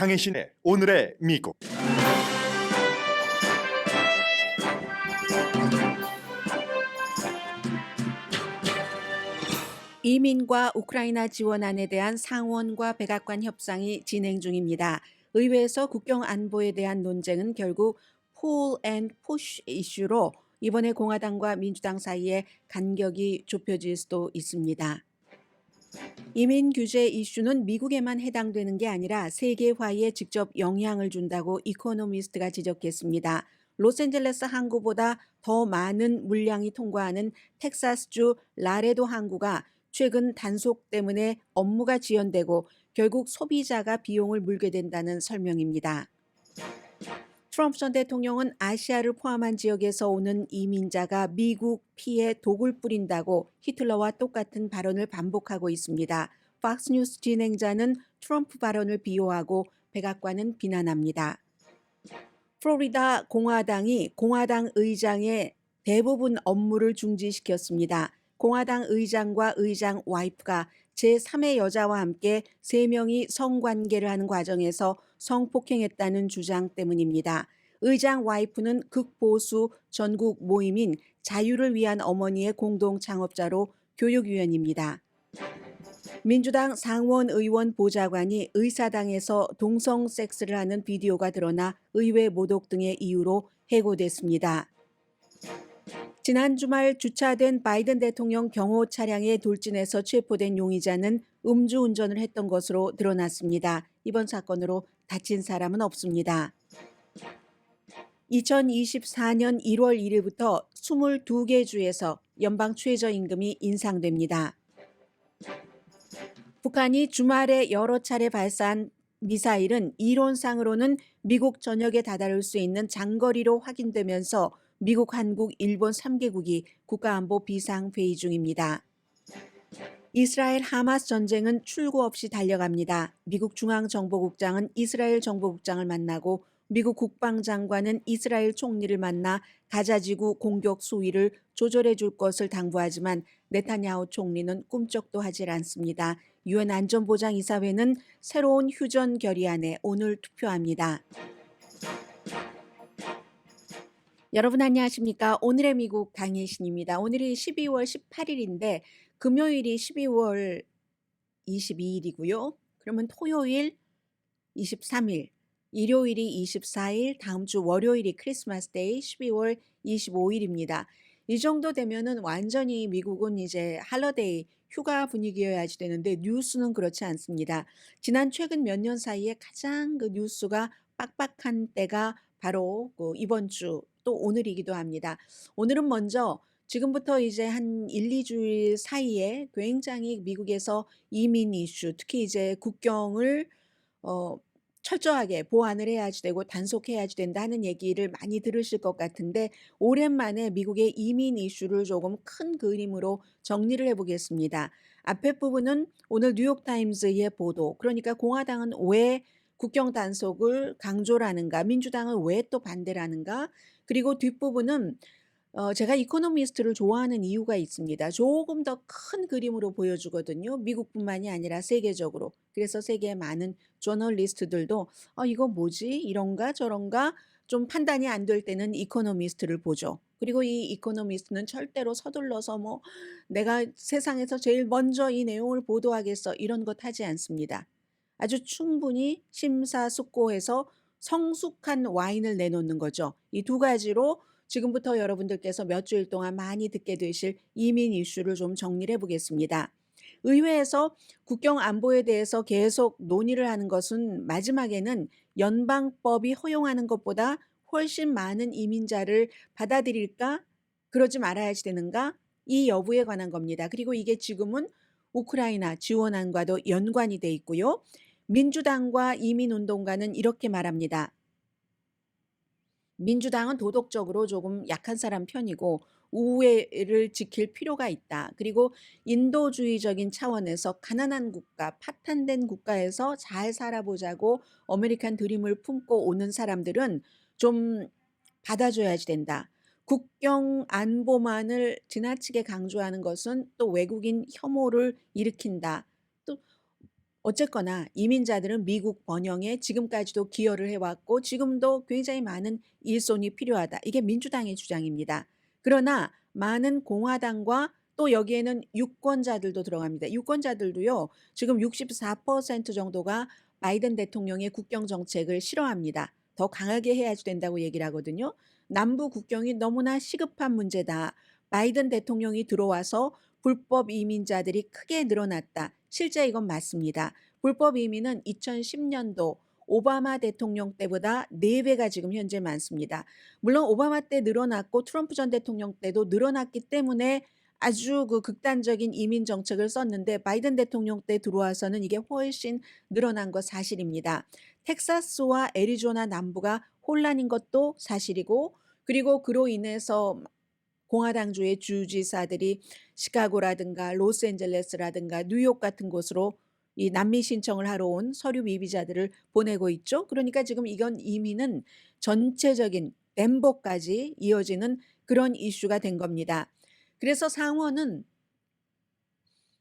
강혜신의 오늘의 미국. 이민과 우크라이나 지원안에 대한 상원과 백악관 협상이 진행 중입니다. 의회에서 국경 안보에 대한 논쟁은 결국 pull and push 이슈로 이번에 공화당과 민주당 사이에 간격이 좁혀질 수도 있습니다. 이민 규제 이슈는 미국에만 해당되는 게 아니라 세계화에 직접 영향을 준다고 이코노미스트가 지적했습니다. 로스앤젤레스 항구보다 더 많은 물량이 통과하는 텍사스주 라레도 항구가 최근 단속 때문에 업무가 지연되고 결국 소비자가 비용을 물게 된다는 설명입니다. 트럼프 전 대통령은 아시아를 포함한 지역에서 오는 이민자가 미국 피에 독을 뿌린다고 히틀러와 똑같은 발언을 반복하고 있습니다. 팍스뉴스 진행자는 트럼프 발언을 비호하고 백악관은 비난합니다. 플로리다 공화당이 공화당 의장의 대부분 업무를 중지시켰습니다. 공화당 의장과 의장 와이프가 제3의 여자와 함께 3명이 성관계를 하는 과정에서 성폭행했다는 주장 때문입니다. 의장 와이프는 극보수 전국 모임인 자유를 위한 어머니의 공동 창업자로 교육위원입니다. 민주당 상원 의원 보좌관이 의사당에서 동성 섹스를 하는 비디오가 드러나 의회 모독 등의 이유로 해고됐습니다. 지난 주말 주차된 바이든 대통령 경호 차량에 돌진해서 체포된 용의자는 음주운전을 했던 것으로 드러났습니다. 이번 사건으로 다친 사람은 없습니다. 2024년 1월 1일부터 22개 주에서 연방 최저임금이 인상됩니다. 북한이 주말에 여러 차례 발사한 미사일은 이론상으로는 미국 전역에 다다를 수 있는 장거리로 확인되면서 미국, 한국, 일본 3개국이 국가안보 비상회의 중입니다. 이스라엘 하마스 전쟁은 출구 없이 달려갑니다. 미국 중앙정보국장은 이스라엘 정보국장을 만나고 미국 국방장관은 이스라엘 총리를 만나 가자지구 공격 수위를 조절해 줄 것을 당부하지만 네타냐후 총리는 꿈쩍도 하질 않습니다. 유엔 안전보장이사회는 새로운 휴전 결의안에 오늘 투표합니다. 여러분 안녕하십니까? 오늘의 미국 강혜신입니다. 오늘이 12월 18일인데 금요일이 12월 22일이고요. 그러면 토요일 23일, 일요일이 24일, 다음 주 월요일이 크리스마스 데이 12월 25일입니다. 이 정도 되면은 완전히 미국은 이제 할러데이 휴가 분위기여야지 되는데 뉴스는 그렇지 않습니다. 지난 최근 몇 년 사이에 가장 그 뉴스가 빡빡한 때가 바로 그 이번 주 또 오늘이기도 합니다. 오늘은 먼저 지금부터 이제 한 1, 2주일 사이에 굉장히 미국에서 이민 이슈, 특히 이제 국경을 철저하게 보완을 해야지 되고 단속해야지 된다는 얘기를 많이 들으실 것 같은데 오랜만에 미국의 이민 이슈를 조금 큰 그림으로 정리를 해보겠습니다. 앞에 부분은 오늘 뉴욕타임즈의 보도, 그러니까 공화당은 왜 국경 단속을 강조를 하는가, 민주당은 왜 또 반대를 하는가, 그리고 뒷부분은 제가 이코노미스트를 좋아하는 이유가 있습니다. 조금 더 큰 그림으로 보여주거든요. 미국뿐만이 아니라 세계적으로. 그래서 세계의 많은 저널리스트들도 이거 뭐지? 이런가 저런가 좀 판단이 안 될 때는 이코노미스트를 보죠. 그리고 이 이코노미스트는 절대로 서둘러서 뭐 내가 세상에서 제일 먼저 이 내용을 보도하겠어 이런 것 하지 않습니다. 아주 충분히 심사숙고해서 성숙한 와인을 내놓는 거죠. 이 두 가지로 지금부터 여러분들께서 몇 주일 동안 많이 듣게 되실 이민 이슈를 좀 정리를 해보겠습니다. 의회에서 국경 안보에 대해서 계속 논의를 하는 것은 마지막에는 연방법이 허용하는 것보다 훨씬 많은 이민자를 받아들일까? 그러지 말아야지 되는가? 이 여부에 관한 겁니다. 그리고 이게 지금은 우크라이나 지원안과도 연관이 돼 있고요. 민주당과 이민운동가는 이렇게 말합니다. 민주당은 도덕적으로 조금 약한 사람 편이고 우회를 지킬 필요가 있다. 그리고 인도주의적인 차원에서 가난한 국가, 파탄된 국가에서 잘 살아보자고 아메리칸 드림을 품고 오는 사람들은 좀 받아줘야지 된다. 국경 안보만을 지나치게 강조하는 것은 또 외국인 혐오를 일으킨다. 또 어쨌거나 이민자들은 미국 번영에 지금까지도 기여를 해왔고 지금도 굉장히 많은 일손이 필요하다. 이게 민주당의 주장입니다. 그러나 많은 공화당과 또 여기에는 유권자들도 들어갑니다. 유권자들도요. 지금 64% 정도가 바이든 대통령의 국경 정책을 싫어합니다. 더 강하게 해야 된다고 얘기를 하거든요. 남부 국경이 너무나 시급한 문제다. 바이든 대통령이 들어와서 불법 이민자들이 크게 늘어났다. 실제 이건 맞습니다. 불법 이민은 2010년도 오바마 대통령 때보다 4배가 지금 현재 많습니다. 물론 오바마 때 늘어났고 트럼프 전 대통령 때도 늘어났기 때문에 아주 그 극단적인 이민 정책을 썼는데 바이든 대통령 때 들어와서는 이게 훨씬 늘어난 거 사실입니다. 텍사스와 애리조나 남부가 혼란인 것도 사실이고 그리고 그로 인해서 공화당주의 주지사들이 시카고라든가 로스앤젤레스라든가 뉴욕 같은 곳으로 이 난민 신청을 하러 온 서류 미비자들을 보내고 있죠. 그러니까 지금 이건 이민은 전체적인 덴버까지 이어지는 그런 이슈가 된 겁니다. 그래서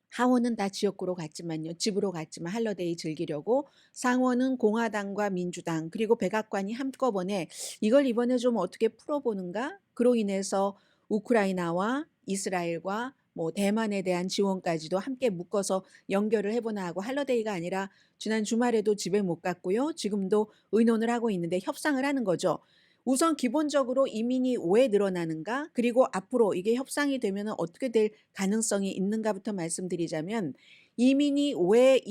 하원은 다 지역구로 갔지만요. 집으로 갔지만 할러데이 즐기려고 상원은 공화당과 민주당 그리고 백악관이 한꺼번에 이걸 이번에 좀 어떻게 풀어보는가? 그로 인해서 우크라이나와 이스라엘과 뭐 대만에 대한 지원까지도 함께 묶어서 연결을 해보나 하고 할러데이가 아니라 지난 주말에도 집에 못 갔고요. 지금도 의논을 하고 있는데 협상을 하는 거죠. 우선 기본적으로 이민이 왜 늘어나는가? 그리고 앞으로 이게 협상이 되면 어떻게 될 가능성이 있는가부터 말씀드리자면 이민이 왜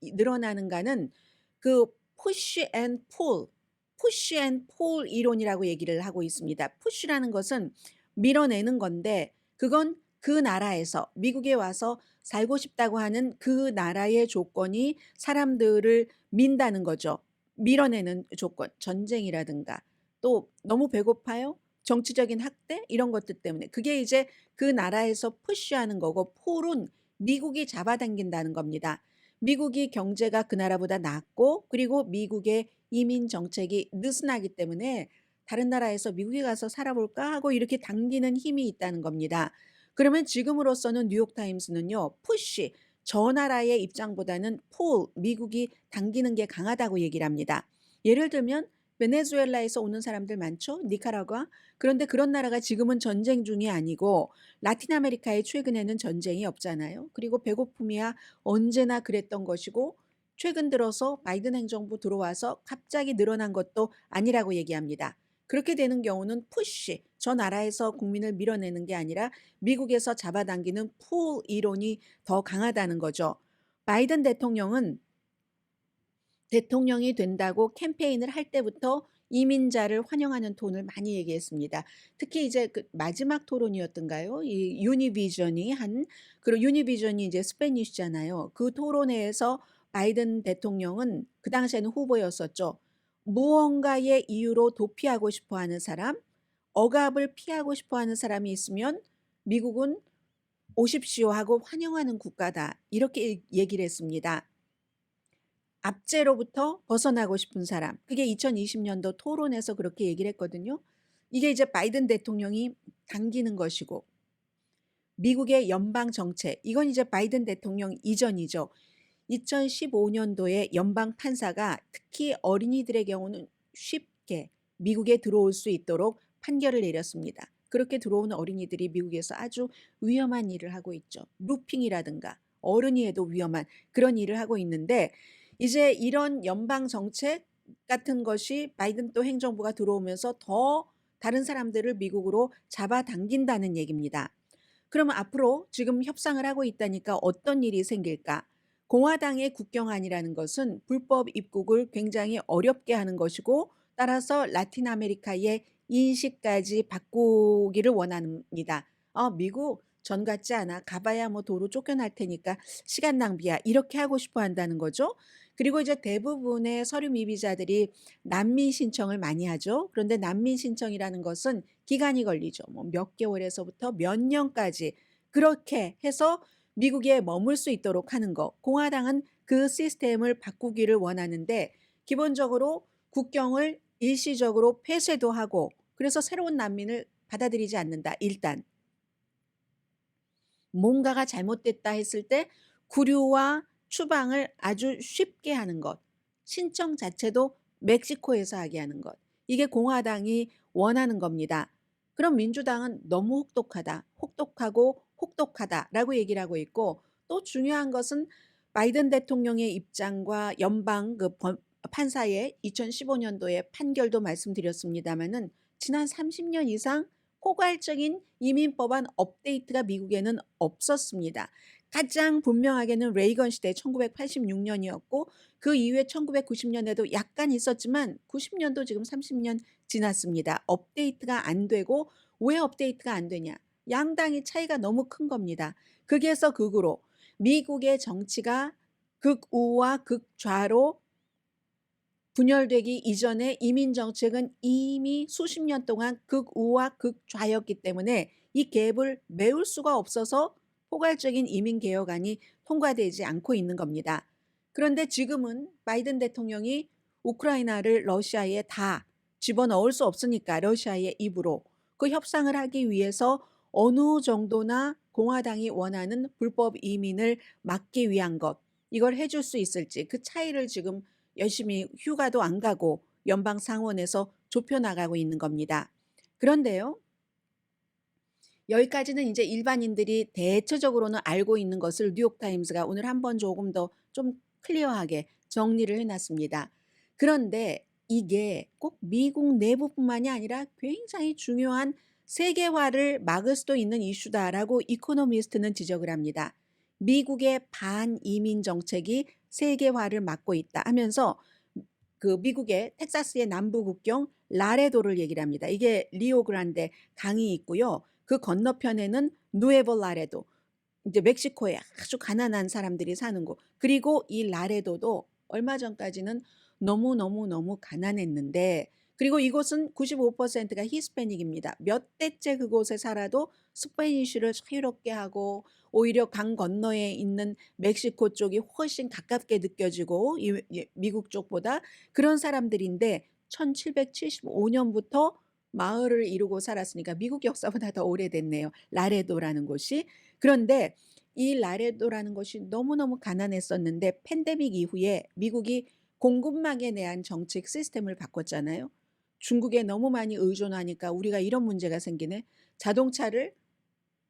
늘어나는가는 그 push and pull 이론이라고 얘기를 하고 있습니다. push라는 것은 밀어내는 건데 그건 그 나라에서 미국에 와서 살고 싶다고 하는 그 나라의 조건이 사람들을 민다는 거죠. 밀어내는 조건, 전쟁이라든가 또 너무 배고파요? 정치적인 학대? 이런 것들 때문에. 그게 이제 그 나라에서 푸시하는 거고 폴은 미국이 잡아당긴다는 겁니다. 미국이 경제가 그 나라보다 낫고 그리고 미국의 이민 정책이 느슨하기 때문에 다른 나라에서 미국에 가서 살아볼까 하고 이렇게 당기는 힘이 있다는 겁니다. 그러면 지금으로서는 뉴욕타임스는요. 푸시, 저 나라의 입장보다는 폴, 미국이 당기는 게 강하다고 얘기를 합니다. 예를 들면 베네수엘라에서 오는 사람들 많죠? 니카라과. 그런데 그런 나라가 지금은 전쟁 중이 아니고 라틴 아메리카에 최근에는 전쟁이 없잖아요. 그리고 배고픔이야 언제나 그랬던 것이고 최근 들어서 바이든 행정부 들어와서 갑자기 늘어난 것도 아니라고 얘기합니다. 그렇게 되는 경우는 푸시, 저 나라에서 국민을 밀어내는 게 아니라 미국에서 잡아당기는 푸 이론이 더 강하다는 거죠. 바이든 대통령이 된다고 캠페인을 할 때부터 이민자를 환영하는 톤을 많이 얘기했습니다. 특히 이제 그 마지막 토론이었던가요? 이 그리고 유니비전이 이제 스페니쉬잖아요. 그 토론회에서 바이든 대통령은 그 당시에는 후보였었죠. 무언가의 이유로 도피하고 싶어 하는 사람, 억압을 피하고 싶어 하는 사람이 있으면 미국은 오십시오 하고 환영하는 국가다. 이렇게 얘기를 했습니다. 압제로부터 벗어나고 싶은 사람. 그게 2020년도 토론에서 그렇게 얘기를 했거든요. 이게 이제 바이든 대통령이 당기는 것이고 미국의 연방 정책. 이건 이제 바이든 대통령 이전이죠. 2015년도에 연방 판사가 특히 어린이들의 경우는 쉽게 미국에 들어올 수 있도록 판결을 내렸습니다. 그렇게 들어오는 어린이들이 미국에서 아주 위험한 일을 하고 있죠. 루핑이라든가 어른이 해도 위험한 그런 일을 하고 있는데 이제 이런 연방 정책 같은 것이 바이든 또 행정부가 들어오면서 더 다른 사람들을 미국으로 잡아당긴다는 얘기입니다. 그러면 앞으로 지금 협상을 하고 있다니까 어떤 일이 생길까? 공화당의 국경안이라는 것은 불법 입국을 굉장히 어렵게 하는 것이고 따라서 라틴 아메리카의 인식까지 바꾸기를 원합니다. 미국 전 같지 않아. 가봐야 뭐 도로 쫓겨날 테니까 시간 낭비야. 이렇게 하고 싶어 한다는 거죠. 그리고 이제 대부분의 서류 미비자들이 난민 신청을 많이 하죠. 그런데 난민 신청이라는 것은 기간이 걸리죠. 뭐 몇 개월에서부터 몇 년까지 그렇게 해서 미국에 머물 수 있도록 하는 거. 공화당은 그 시스템을 바꾸기를 원하는데 기본적으로 국경을 일시적으로 폐쇄도 하고 그래서 새로운 난민을 받아들이지 않는다. 일단 뭔가가 잘못됐다 했을 때 구류와 추방을 아주 쉽게 하는 것, 신청 자체도 멕시코에서 하게 하는 것. 이게 공화당이 원하는 겁니다. 그럼 민주당은 너무 혹독하다, 혹독하고 혹독하다라고 얘기를 하고 있고, 또 중요한 것은 바이든 대통령의 입장과 연방 판사의 2015년도의 판결도 말씀드렸습니다마는 지난 30년 이상 포괄적인 이민법안 업데이트가 미국에는 없었습니다. 가장 분명하게는 레이건 시대 1986년이었고 그 이후에 1990년에도 약간 있었지만 90년도 지금 30년 지났습니다. 업데이트가 안 되고 왜 업데이트가 안 되냐? 양당이 차이가 너무 큰 겁니다. 극에서 극으로 미국의 정치가 극우와 극좌로 분열되기 이전에 이민 정책은 이미 수십 년 동안 극우와 극좌였기 때문에 이 갭을 메울 수가 없어서 포괄적인 이민 개혁안이 통과되지 않고 있는 겁니다. 그런데 지금은 바이든 대통령이 우크라이나를 러시아에 다 집어넣을 수 없으니까 러시아의 입으로 그 협상을 하기 위해서 어느 정도나 공화당이 원하는 불법 이민을 막기 위한 것, 이걸 해줄 수 있을지 그 차이를 지금 열심히 휴가도 안 가고 연방 상원에서 좁혀나가고 있는 겁니다. 그런데요, 여기까지는 이제 일반인들이 대체적으로는 알고 있는 것을 뉴욕타임스가 오늘 한번 조금 더 좀 클리어하게 정리를 해놨습니다. 그런데 이게 꼭 미국 내부뿐만이 아니라 굉장히 중요한 세계화를 막을 수도 있는 이슈다라고 이코노미스트는 지적을 합니다. 미국의 반이민 정책이 세계화를 막고 있다 하면서 그 미국의 텍사스의 남부 국경 라레도를 얘기를 합니다. 이게 리오그란데 강이 있고요. 그 건너편에는 누에보 라레도, 이제 멕시코에 아주 가난한 사람들이 사는 곳. 그리고 이 라레도도 얼마 전까지는 너무너무너무 가난했는데, 그리고 이곳은 95%가 히스패닉입니다. 몇 대째 그곳에 살아도 스페니쉬를 자유롭게 하고 오히려 강 건너에 있는 멕시코 쪽이 훨씬 가깝게 느껴지고 미국 쪽보다 그런 사람들인데 1775년부터 마을을 이루고 살았으니까 미국 역사보다 더 오래됐네요. 라레도라는 곳이. 그런데 이 라레도라는 것이 너무너무 가난했었는데 팬데믹 이후에 미국이 공급망에 대한 정책 시스템을 바꿨잖아요. 중국에 너무 많이 의존하니까 우리가 이런 문제가 생기네. 자동차를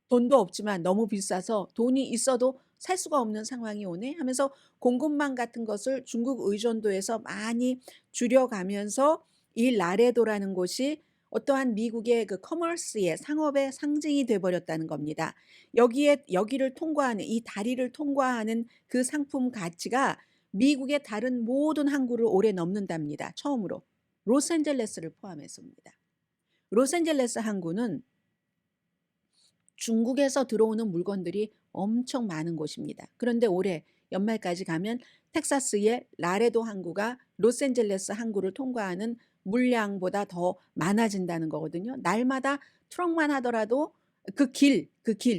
돈도 없지만 너무 비싸서 돈이 있어도 살 수가 없는 상황이 오네 하면서 공급망 같은 것을 중국 의존도에서 많이 줄여가면서 이 라레도라는 곳이 어떠한 미국의 그 커머스의 상업의 상징이 돼버렸다는 겁니다. 여기를 통과하는 이 다리를 통과하는 그 상품 가치가 미국의 다른 모든 항구를 오래 넘는답니다. 처음으로 로스앤젤레스를 포함해서입니다. 로스앤젤레스 항구는 중국에서 들어오는 물건들이 엄청 많은 곳입니다. 그런데 올해 연말까지 가면 텍사스의 라레도 항구가 로스앤젤레스 항구를 통과하는 물량보다 더 많아진다는 거거든요. 날마다 트럭만 하더라도 그 길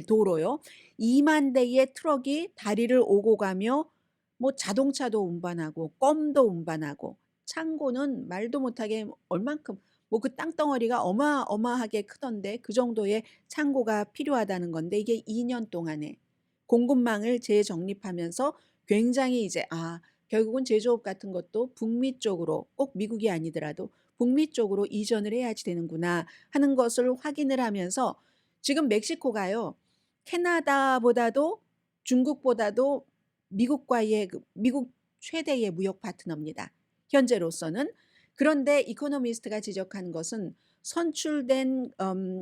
도로요. 2만 대의 트럭이 다리를 오고 가며 뭐 자동차도 운반하고 껌도 운반하고 창고는 말도 못하게 얼만큼 뭐 그 땅덩어리가 어마어마하게 크던데 그 정도의 창고가 필요하다는 건데 이게 2년 동안에 공급망을 재정립하면서 굉장히 이제 결국은 제조업 같은 것도 북미 쪽으로 꼭 미국이 아니더라도 북미 쪽으로 이전을 해야지 되는구나 하는 것을 확인을 하면서 지금 멕시코가요. 캐나다보다도 중국보다도 미국과의 미국 최대의 무역 파트너입니다. 현재로서는. 그런데 이코노미스트가 지적한 것은 선출된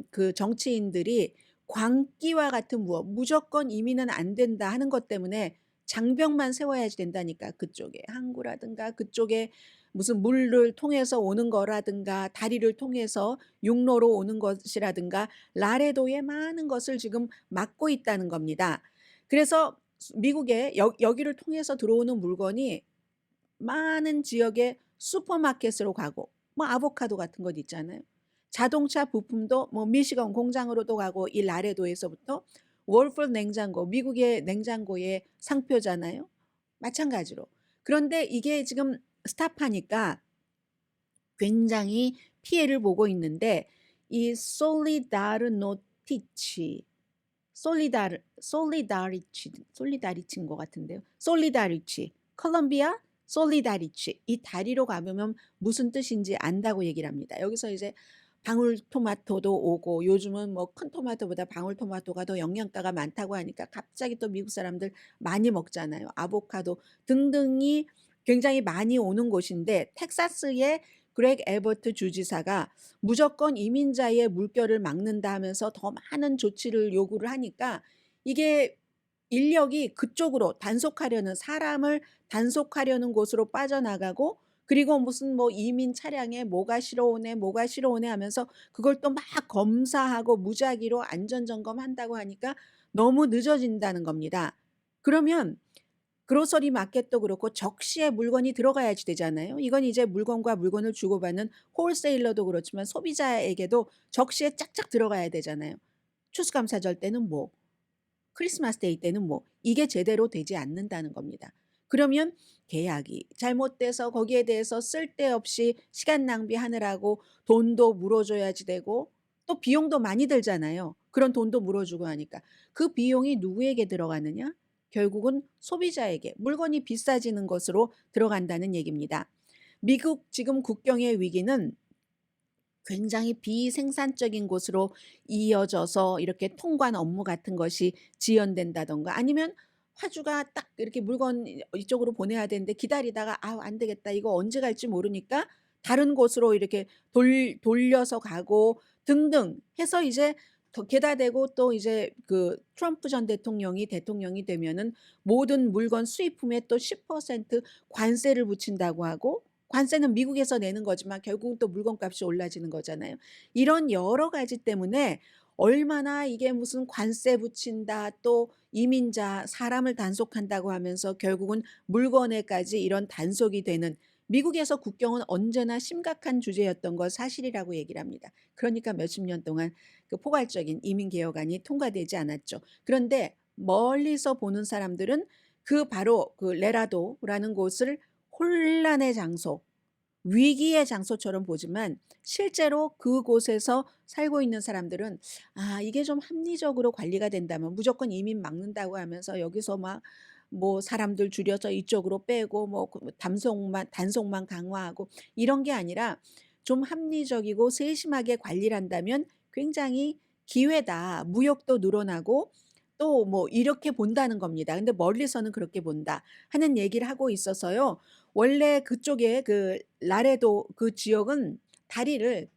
그 정치인들이 광기와 같은 무조건 이민은 안 된다 하는 것 때문에 장벽만 세워야지 된다니까. 그쪽에 항구라든가 그쪽에 무슨 물을 통해서 오는 거라든가 다리를 통해서 육로로 오는 것이라든가 라레도의 많은 것을 지금 막고 있다는 겁니다. 그래서 미국에 여기를 통해서 들어오는 물건이 많은 지역의 슈퍼마켓으로 가고 뭐 아보카도 같은 것 있잖아요. 자동차 부품도 뭐 미시건 공장으로도 가고 이 라레도에서부터 월풀 냉장고, 미국의 냉장고의 상표잖아요. 마찬가지로. 그런데 이게 지금 스탑하니까 굉장히 피해를 보고 있는데 이 솔리다르노티치 솔리다리치인 것 같은데요. 솔리다리치, 콜롬비아 솔리다리치. 이 다리로 가보면 무슨 뜻인지 안다고 얘기를 합니다. 여기서 이제 방울토마토도 오고 요즘은 뭐 큰 토마토보다 방울토마토가 더 영양가가 많다고 하니까 갑자기 또 미국 사람들 많이 먹잖아요. 아보카도 등등이 굉장히 많이 오는 곳인데 텍사스의 그렉 에버트 주지사가 무조건 이민자의 물결을 막는다 하면서 더 많은 조치를 요구를 하니까 이게 인력이 그쪽으로 단속하려는 사람을 단속하려는 곳으로 빠져나가고 그리고 무슨 뭐 이민 차량에 뭐가 실어오네 뭐가 실어오네 하면서 그걸 또 막 검사하고 무작위로 안전점검한다고 하니까 너무 늦어진다는 겁니다. 그러면 그로서리 마켓도 그렇고 적시에 물건이 들어가야지 되잖아요. 이건 이제 물건과 물건을 주고받는 홀세일러도 그렇지만 소비자에게도 적시에 짝짝 들어가야 되잖아요. 추수감사절 때는 뭐, 크리스마스 데이 때는 뭐, 이게 제대로 되지 않는다는 겁니다. 그러면 계약이 잘못돼서 거기에 대해서 쓸데없이 시간 낭비하느라고 돈도 물어줘야지 되고 또 비용도 많이 들잖아요. 그런 돈도 물어주고 하니까 그 비용이 누구에게 들어가느냐? 결국은 소비자에게 물건이 비싸지는 것으로 들어간다는 얘기입니다. 미국 지금 국경의 위기는 굉장히 비생산적인 곳으로 이어져서 이렇게 통관 업무 같은 것이 지연된다던가 아니면 화주가 딱 이렇게 물건 이쪽으로 보내야 되는데 기다리다가 안 되겠다. 이거 언제 갈지 모르니까 다른 곳으로 이렇게 돌려서 가고 등등 해서 이제 더 게다 대고 또 이제 그 트럼프 전 대통령이 되면은 모든 물건 수입품에 또 10% 관세를 붙인다고 하고 관세는 미국에서 내는 거지만 결국은 또 물건값이 올라지는 거잖아요. 이런 여러 가지 때문에 얼마나 이게 무슨 관세 붙인다 또 이민자 사람을 단속한다고 하면서 결국은 물건에까지 이런 단속이 되는 미국에서 국경은 언제나 심각한 주제였던 것 사실이라고 얘기를 합니다. 그러니까 몇십 년 동안 그 포괄적인 이민 개혁안이 통과되지 않았죠. 그런데 멀리서 보는 사람들은 그 바로 그 레라도라는 곳을 혼란의 장소, 위기의 장소처럼 보지만 실제로 그곳에서 살고 있는 사람들은 이게 좀 합리적으로 관리가 된다면 무조건 이민 막는다고 하면서 여기서 막 뭐 사람들 줄여서 이쪽으로 빼고 뭐 단속만 강화하고 이런 게 아니라 좀 합리적이고 세심하게 관리를 한다면 굉장히 기회다. 무역도 늘어나고 또 뭐 이렇게 본다는 겁니다. 근데 멀리서는 그렇게 본다 하는 얘기를 하고 있어서요. 원래 그쪽에 그 라레도 그 지역은 다리를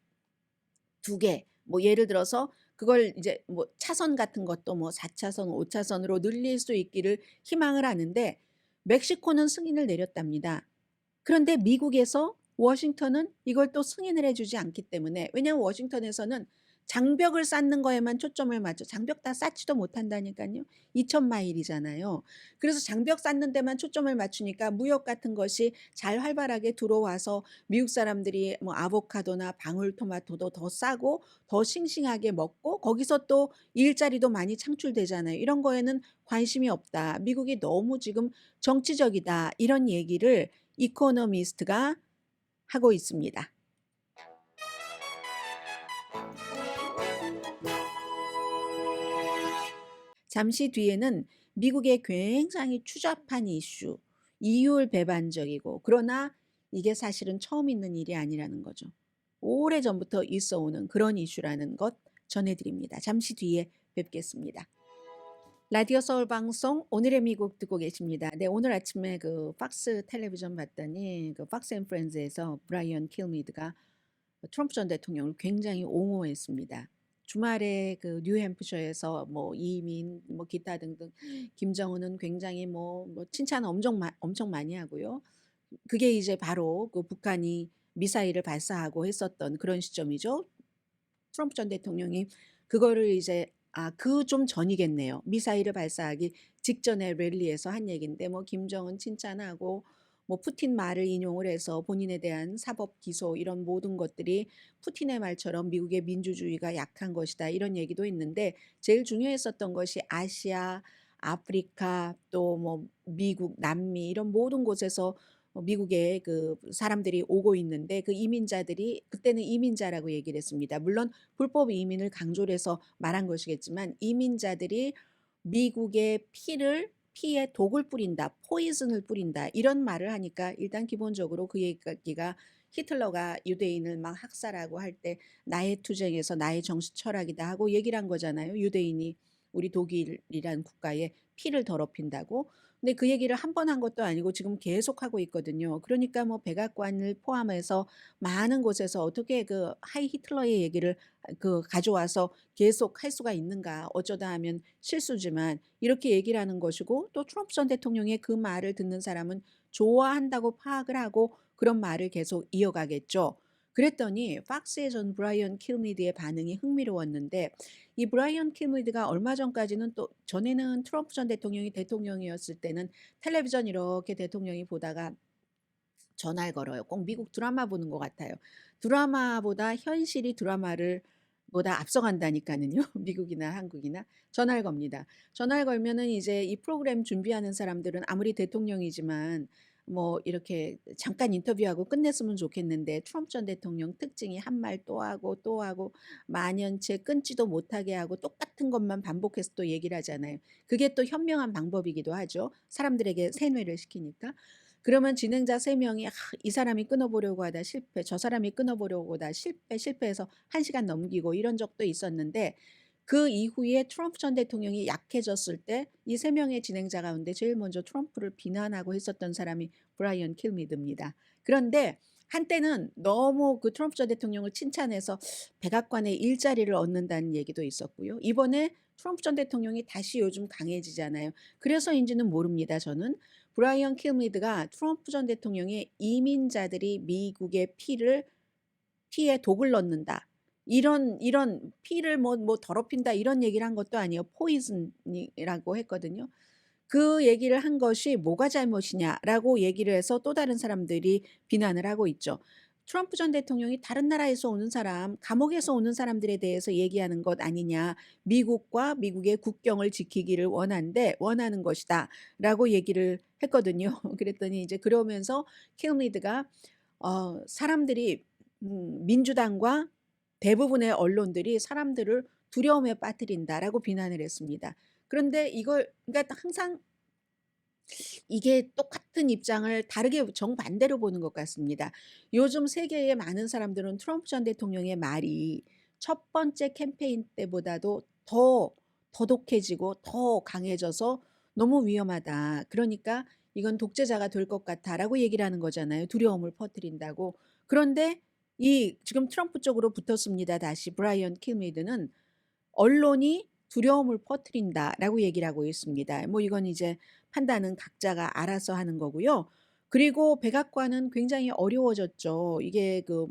2개 뭐 예를 들어서 그걸 이제 뭐 차선 같은 것도 뭐 4차선, 5차선으로 늘릴 수 있기를 희망을 하는데 멕시코는 승인을 내렸답니다. 그런데 미국에서 워싱턴은 이걸 또 승인을 해주지 않기 때문에 왜냐하면 워싱턴에서는 장벽을 쌓는 거에만 초점을 맞춰 장벽 다 쌓지도 못한다니까요. 2,000마일이잖아요. 그래서 장벽 쌓는 데만 초점을 맞추니까 무역 같은 것이 잘 활발하게 들어와서 미국 사람들이 뭐 아보카도나 방울토마토도 더 싸고 더 싱싱하게 먹고 거기서 또 일자리도 많이 창출되잖아요. 이런 거에는 관심이 없다. 미국이 너무 지금 정치적이다. 이런 얘기를 이코노미스트가 하고 있습니다. 잠시 뒤에는 미국의 굉장히 추잡한 이슈, 이율 배반적이고 그러나 이게 사실은 처음 있는 일이 아니라는 거죠. 오래전부터 있어 오는 그런 이슈라는 것 전해드립니다. 잠시 뒤에 뵙겠습니다. 라디오 서울 방송 오늘의 미국 듣고 계십니다. 네, 오늘 아침에 그 팍스 텔레비전 봤더니 그 팍스 앤 프렌즈에서 브라이언 킬미드가 트럼프 전 대통령을 굉장히 옹호했습니다. 주말에 그 뉴햄프셔에서 뭐 이민 뭐 기타 등등 김정은은 굉장히 뭐 칭찬 엄청 많이 하고요. 그게 이제 바로 그 북한이 미사일을 발사하고 했었던 그런 시점이죠. 트럼프 전 대통령이 그거를 이제 그 좀 전이겠네요. 미사일을 발사하기 직전에 랠리에서 한 얘긴데 뭐 김정은 칭찬하고 뭐 푸틴 말을 인용을 해서 본인에 대한 사법 기소 이런 모든 것들이 푸틴의 말처럼 미국의 민주주의가 약한 것이다 이런 얘기도 있는데 제일 중요했었던 것이 아시아, 아프리카 또 뭐 미국, 남미 이런 모든 곳에서 미국에 그 사람들이 오고 있는데 그 이민자들이 그때는 이민자라고 얘기를 했습니다. 물론 불법 이민을 강조를 해서 말한 것이겠지만 이민자들이 미국의 피에 독을 뿌린다, 포이즌을 뿌린다 이런 말을 하니까 일단 기본적으로 그 얘기가 히틀러가 유대인을 막 학살하고 할 때 나의 투쟁에서 나의 정신 철학이다 하고 얘기를 한 거잖아요. 유대인이 우리 독일이란 국가에 피를 더럽힌다고. 근데 그 얘기를 한 번 한 것도 아니고 지금 계속하고 있거든요. 그러니까 뭐 백악관을 포함해서 많은 곳에서 어떻게 그 하이 히틀러의 얘기를 그 가져와서 계속 할 수가 있는가. 어쩌다 하면 실수지만 이렇게 얘기를 하는 것이고 또 트럼프 전 대통령의 그 말을 듣는 사람은 좋아한다고 파악을 하고 그런 말을 계속 이어가겠죠. 그랬더니 팍스의 전 브라이언 킬미드의 반응이 흥미로웠는데 이 브라이언 킬미드가 얼마 전까지는 또 전에는 트럼프 전 대통령이 대통령이었을 때는 텔레비전 이렇게 대통령이 보다가 전화를 걸어요. 꼭 미국 드라마 보는 것 같아요. 드라마보다 현실이 드라마를 보다 앞서간다니까는요. 미국이나 한국이나 전화를 겁니다. 전화를 걸면은 이제 이 프로그램 준비하는 사람들은 아무리 대통령이지만 뭐 이렇게 잠깐 인터뷰하고 끝냈으면 좋겠는데 트럼프 전 대통령 특징이 한 말 또 하고 만연체 끊지도 못하게 하고 똑같은 것만 반복해서 또 얘기를 하잖아요. 그게 또 현명한 방법이기도 하죠. 사람들에게 세뇌를 시키니까. 그러면 진행자 3명이 이 사람이 끊어보려고 하다 실패, 저 사람이 끊어보려고 하다 실패해서 1시간 넘기고 이런 적도 있었는데 그 이후에 트럼프 전 대통령이 약해졌을 때 이 3명의 진행자 가운데 제일 먼저 트럼프를 비난하고 했었던 사람이 브라이언 킬미드입니다. 그런데 한때는 너무 그 트럼프 전 대통령을 칭찬해서 백악관의 일자리를 얻는다는 얘기도 있었고요. 이번에 트럼프 전 대통령이 다시 요즘 강해지잖아요. 그래서인지는 모릅니다. 저는 브라이언 킬미드가 트럼프 전 대통령의 이민자들이 미국의 피에 독을 넣는다. 이런 피를 뭐 더럽힌다 이런 얘기를 한 것도 아니에요. 포이즌이라고 했거든요. 그 얘기를 한 것이 뭐가 잘못이냐라고 얘기를 해서 또 다른 사람들이 비난을 하고 있죠. 트럼프 전 대통령이 다른 나라에서 오는 사람, 감옥에서 오는 사람들에 대해서 얘기하는 것 아니냐. 미국과 미국의 국경을 지키기를 원하는 것이다라고 얘기를 했거든요. 그랬더니 이제 그러면서 킬미드가 사람들이 민주당과 대부분의 언론들이 사람들을 두려움에 빠뜨린다라고 비난을 했습니다. 그런데 이걸 그러니까 항상 이게 똑같은 입장을 다르게 정반대로 보는 것 같습니다. 요즘 세계의 많은 사람들은 트럼프 전 대통령의 말이 첫 번째 캠페인 때보다도 더 더독해지고 더 강해져서 너무 위험하다. 그러니까 이건 독재자가 될 것 같아라고 얘기를 하는 거잖아요. 두려움을 퍼뜨린다고. 그런데 이 지금 트럼프 쪽으로 붙었습니다. 다시 브라이언 킬미드는 언론이 두려움을 퍼뜨린다라고 얘기를 하고 있습니다. 뭐 이건 이제 판단은 각자가 알아서 하는 거고요. 그리고 백악관은 굉장히 어려워졌죠. 이게 그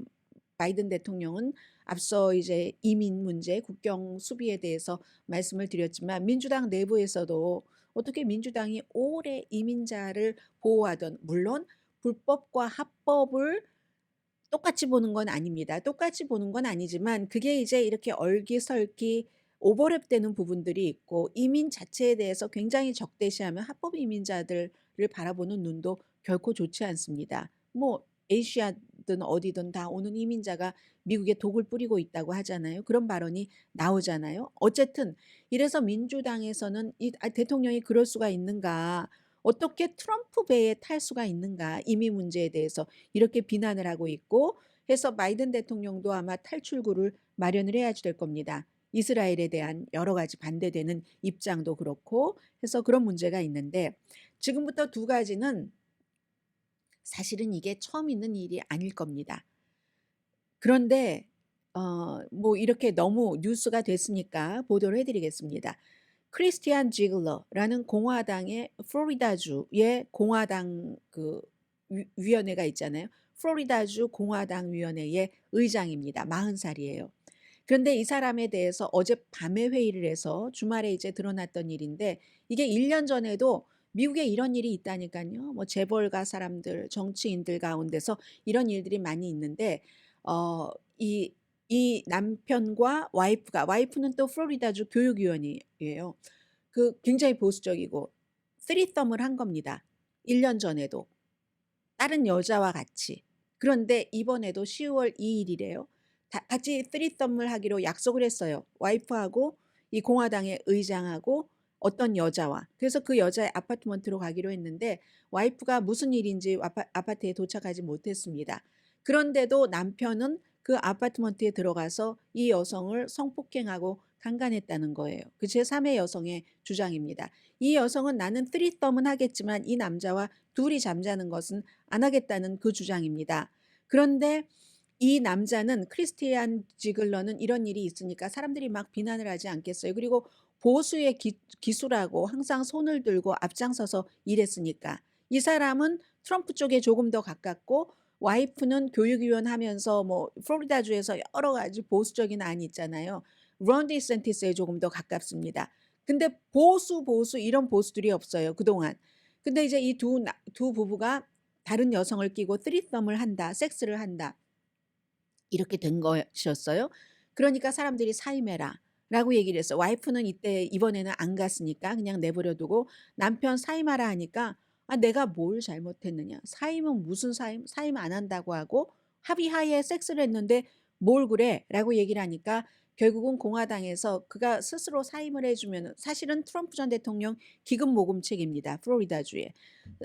바이든 대통령은 앞서 이제 이민 문제, 국경 수비에 대해서 말씀을 드렸지만 민주당 내부에서도 어떻게 민주당이 오래 이민자를 보호하던 물론 불법과 합법을 똑같이 보는 건 아닙니다. 똑같이 보는 건 아니지만 그게 이제 이렇게 얼기설기 오버랩되는 부분들이 있고 이민 자체에 대해서 굉장히 적대시하면 합법 이민자들을 바라보는 눈도 결코 좋지 않습니다. 뭐 아시아든 어디든 다 오는 이민자가 미국에 독을 뿌리고 있다고 하잖아요. 그런 발언이 나오잖아요. 어쨌든 이래서 민주당에서는 대통령이 그럴 수가 있는가? 어떻게 트럼프 배에 탈 수가 있는가? 이민 문제에 대해서 이렇게 비난을 하고 있고 해서 바이든 대통령도 아마 탈출구를 마련을 해야 될 겁니다. 이스라엘에 대한 여러 가지 반대되는 입장도 그렇고 해서 그런 문제가 있는데 지금부터 두 가지는 사실은 이게 처음 있는 일이 아닐 겁니다. 그런데 뭐 이렇게 너무 뉴스가 됐으니까 보도를 해드리겠습니다. 크리스티안 지글러라는 공화당의 플로리다주의 공화당 그 위원회가 있잖아요. 플로리다주 공화당 위원회의 의장입니다. 40살이에요. 그런데 이 사람에 대해서 어젯밤에 회의를 해서 주말에 이제 드러났던 일인데 이게 1년 전에도 미국에 이런 일이 있다니까요. 뭐 재벌가 사람들, 정치인들 가운데서 이런 일들이 많이 있는데 어, 이 남편과 와이프는 또 플로리다주 교육위원이에요. 그 굉장히 보수적이고 쓰리썸을 한 겁니다. 1년 전에도. 다른 여자와 같이. 그런데 이번에도 10월 2일이래요. 같이 쓰리썸을 하기로 약속을 했어요. 와이프하고 이 공화당의 의장하고 어떤 여자와. 그래서 그 여자의 아파트먼트로 가기로 했는데 와이프가 무슨 일인지 아파트에 도착하지 못했습니다. 그런데도 남편은 그 아파트먼트에 들어가서 이 여성을 성폭행하고 강간했다는 거예요. 그 제3의 여성의 주장입니다. 이 여성은 나는 쓰리썸은 하겠지만 이 남자와 둘이 잠자는 것은 안 하겠다는 그 주장입니다. 그런데 이 남자는 크리스티안 지글러는 이런 일이 있으니까 사람들이 막 비난을 하지 않겠어요. 그리고 보수의 기수라고 항상 손을 들고 앞장서서 일했으니까. 이 사람은 트럼프 쪽에 조금 더 가깝고 와이프는 교육위원 하면서 뭐 플로리다주에서 여러 가지 보수적인 안이 있잖아요. 론 디센티스에 조금 더 가깝습니다. 근데 보수 이런 보수들이 없어요. 그동안. 근데 이제 이 두 부부가 다른 여성을 끼고 쓰리썸을 한다. 섹스를 한다. 이렇게 된 것이었어요. 그러니까 사람들이 사임해라 라고 얘기를 했어. 와이프는 이번에는 안 갔으니까 그냥 내버려 두고 남편 사임하라 하니까 내가 뭘 잘못했느냐. 사임은 무슨 사임? 사임 안 한다고 하고 합의하에 섹스를 했는데 뭘 그래? 라고 얘기를 하니까 결국은 공화당에서 그가 스스로 사임을 해주면 사실은 트럼프 전 대통령 기금 모금책입니다. 플로리다주에.